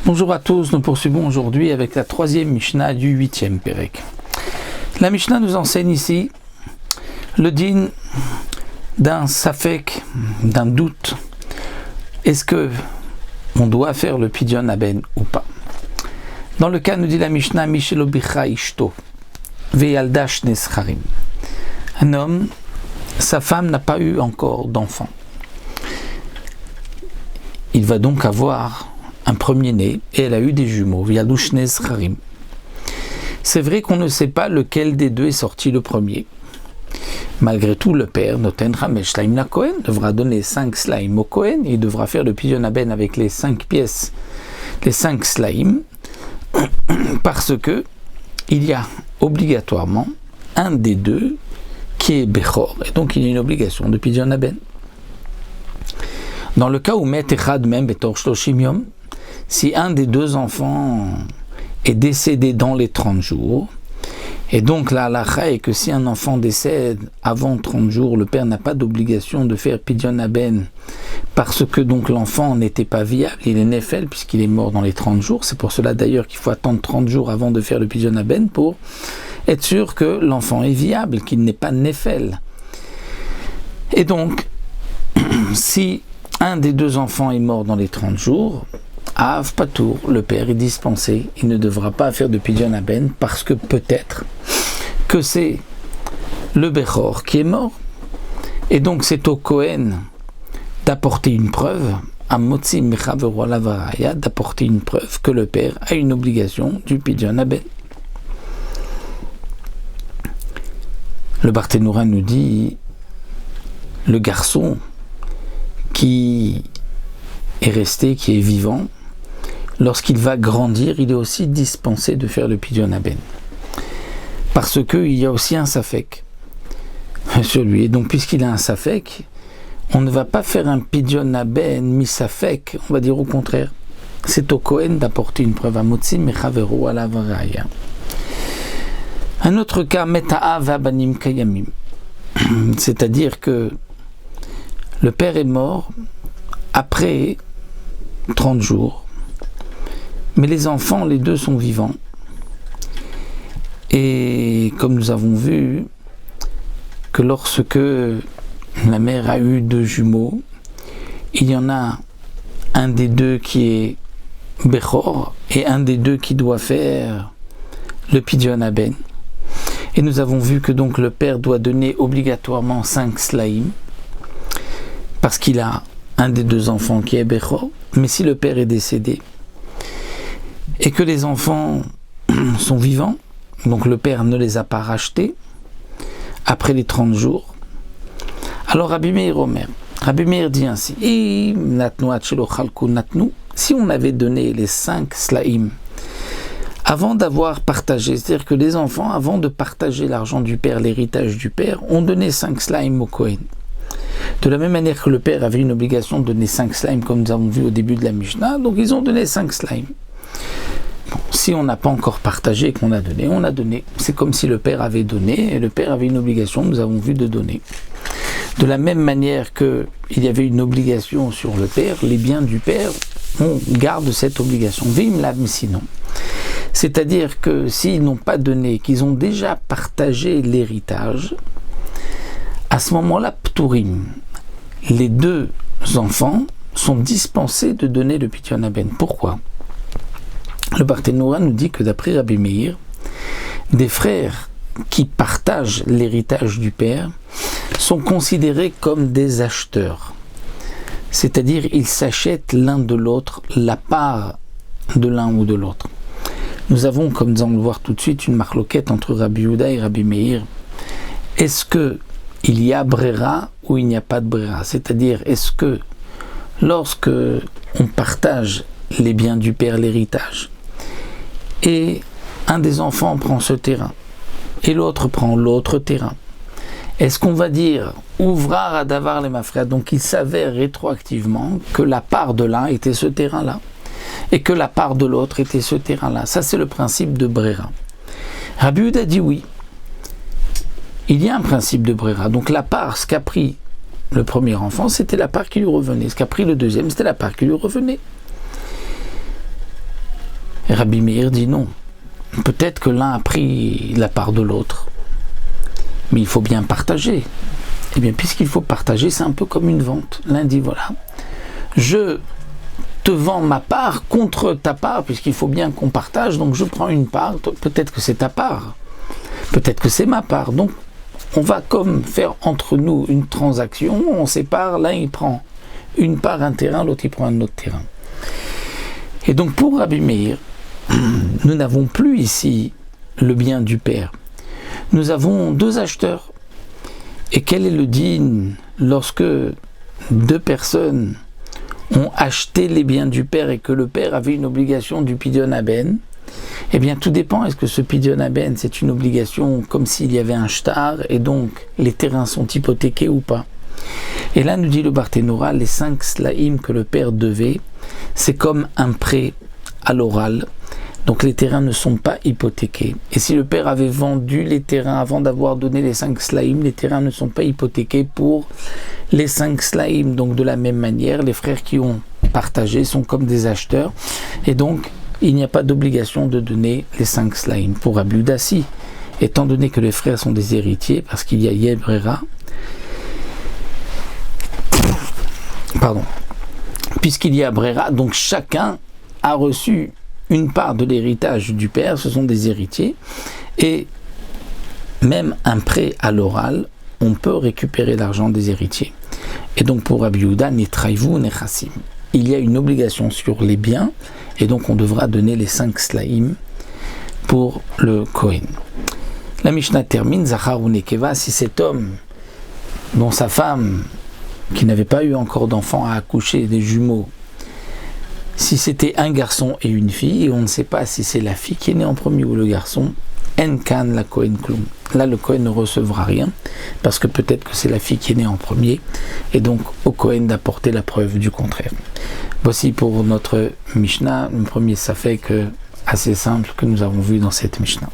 Bonjour à tous, nous poursuivons aujourd'hui avec la troisième Mishnah du 8e Pérec. La Mishnah nous enseigne ici le din d'un safek, d'un doute. Est-ce que on doit faire le pidyon haben ou pas? Dans le cas, nous dit la Mishnah, Mishelo bicha ishto, veyalda shne scharim. Un homme, sa femme n'a pas eu encore d'enfant. Il va donc avoir un premier-né, et elle a eu des jumeaux, veyaldu shne scharim. C'est vrai qu'on ne sait pas lequel des deux est sorti le premier. Malgré tout, le père, Noten Hamesh Slaim la Kohen, devra donner 5 slaim au Kohen, et il devra faire le pidyon haben avec les 5 pièces, les 5 slaim, parce que il y a obligatoirement un des deux qui est Bechor, et donc il y a une obligation de pidyon haben. Dans le cas où Met Echad Mem Betor Shloshim Yom, si un des deux enfants est décédé dans les 30 jours, et donc la halakha est que si un enfant décède avant 30 jours, le père n'a pas d'obligation de faire pidyon haben, parce que donc l'enfant n'était pas viable, il est nefel puisqu'il est mort dans les 30 jours, c'est pour cela d'ailleurs qu'il faut attendre 30 jours avant de faire le pidyon haben pour être sûr que l'enfant est viable, qu'il n'est pas nefel. Et donc, si un des deux enfants est mort dans les 30 jours, Av Patour, le père est dispensé, il ne devra pas faire de pidyon haben parce que peut-être que c'est le Bechor qui est mort, et donc c'est au Kohen d'apporter une preuve, à Motzi Mechaveru Lavaraya, d'apporter une preuve que le père a une obligation du pidyon haben. Le Barthénoura nous dit, le garçon qui est resté, qui est vivant, lorsqu'il va grandir, il est aussi dispensé de faire le pidyon haben. Parce qu'il y a aussi un safek sur lui. Et donc, puisqu'il a un safek, on ne va pas faire un pidyon haben mi-safek, on va dire au contraire. C'est au Kohen d'apporter une preuve à Motzi Mechaveru Lavaraya. Un autre cas, Meta'a Vabanim Kayamim. C'est-à-dire que le père est mort après 30 jours, mais les enfants, les deux sont vivants. Et comme nous avons vu que lorsque la mère a eu 2 jumeaux, il y en a un des deux qui est Bechor et un des deux qui doit faire le pidyon haben. Et nous avons vu que donc le père doit donner obligatoirement 5 slaim parce qu'il a un des deux enfants qui est Bechor. Mais si le père est décédé et que les enfants sont vivants, donc le père ne les a pas rachetés après les 30 jours, alors Rabbi Meir Omer, Rabbi Meir dit ainsi, si on avait donné les 5 slaim avant d'avoir partagé, c'est-à-dire que les enfants, avant de partager l'argent du père, l'héritage du père, ont donné 5 slaim au Kohen. De la même manière que le père avait une obligation de donner 5 slaim, comme nous avons vu au début de la Mishnah, donc ils ont donné 5 slaim. Bon, si on n'a pas encore partagé et qu'on a donné, on a donné. C'est comme si le père avait donné, et le père avait une obligation, nous avons vu, de donner. De la même manière qu'il y avait une obligation sur le père, les biens du père, on garde cette obligation. Vim lam sinon. C'est-à-dire que s'ils n'ont pas donné, qu'ils ont déjà partagé l'héritage, à ce moment-là, Pturim, les 2 enfants sont dispensés de donner le pidyon haben. Pourquoi? Le Barthénoura nous dit que d'après Rabbi Meir, des frères qui partagent l'héritage du père sont considérés comme des acheteurs. C'est-à-dire, ils s'achètent l'un de l'autre la part de l'un ou de l'autre. Nous avons, comme nous allons le voir tout de suite, une marloquette entre Rabbi Yehuda et Rabbi Meir. Est-ce que il y a brera ou il n'y a pas de brera? C'est-à-dire, est-ce que lorsque on partage les biens du père, l'héritage, et un des enfants prend ce terrain, et l'autre prend l'autre terrain, est-ce qu'on va dire ouvrar à davar les mafrères, donc il s'avère rétroactivement que la part de l'un était ce terrain-là, et que la part de l'autre était ce terrain-là? Ça, c'est le principe de brera. Rabbi Yehuda dit oui. Il y a un principe de brera. Donc la part, ce qu'a pris le premier enfant, c'était la part qui lui revenait. Ce qu'a pris le deuxième, c'était la part qui lui revenait. Et Rabbi Meir dit non. Peut-être que l'un a pris la part de l'autre, mais il faut bien partager. Eh bien, puisqu'il faut partager, c'est un peu comme une vente. L'un dit voilà, je te vends ma part contre ta part, puisqu'il faut bien qu'on partage, donc je prends une part, peut-être que c'est ta part, peut-être que c'est ma part, donc on va comme faire entre nous une transaction, on sépare, l'un il prend une part, un terrain, l'autre il prend un autre terrain. Et donc pour Rabbi Meir, nous n'avons plus ici le bien du père, nous avons deux acheteurs. Et quel est le din lorsque deux personnes ont acheté les biens du père et que le père avait une obligation du pidyon haben? Eh bien tout dépend, est-ce que ce pidyon haben c'est une obligation comme s'il y avait un shtar et donc les terrains sont hypothéqués ou pas? Et là nous dit le Barthénora, les 5 slaim que le père devait, c'est comme un prêt à l'oral. Donc les terrains ne sont pas hypothéqués. Et si le père avait vendu les terrains avant d'avoir donné les 5 slaim, les terrains ne sont pas hypothéqués pour les 5 slaim. Donc de la même manière, les frères qui ont partagé sont comme des acheteurs. Et donc il n'y a pas d'obligation de donner les 5 slaim. Pour Rabbi Yehuda, si, étant donné que les frères sont des héritiers, parce qu'il y a Yebrera, puisqu'il y a Brera, donc chacun a reçu une part de l'héritage du père, ce sont des héritiers, et même un prêt à l'oral, on peut récupérer l'argent des héritiers. Et donc pour Rabbi Yehuda, nitraivu nechassim, il y a une obligation sur les biens, et donc on devra donner les 5 slaim pour le Kohen. La Mishnah termine, Zachar ou Nekeva, si cet homme dont sa femme, qui n'avait pas eu encore d'enfant, a accouché des jumeaux, si c'était un garçon et une fille, et on ne sait pas si c'est la fille qui est née en premier ou le garçon, en kan la Kohen klum. Là, le Kohen ne recevra rien, parce que peut-être que c'est la fille qui est née en premier, et donc au Kohen d'apporter la preuve du contraire. Voici pour notre Mishnah, le premier safek assez simple que nous avons vu dans cette Mishnah.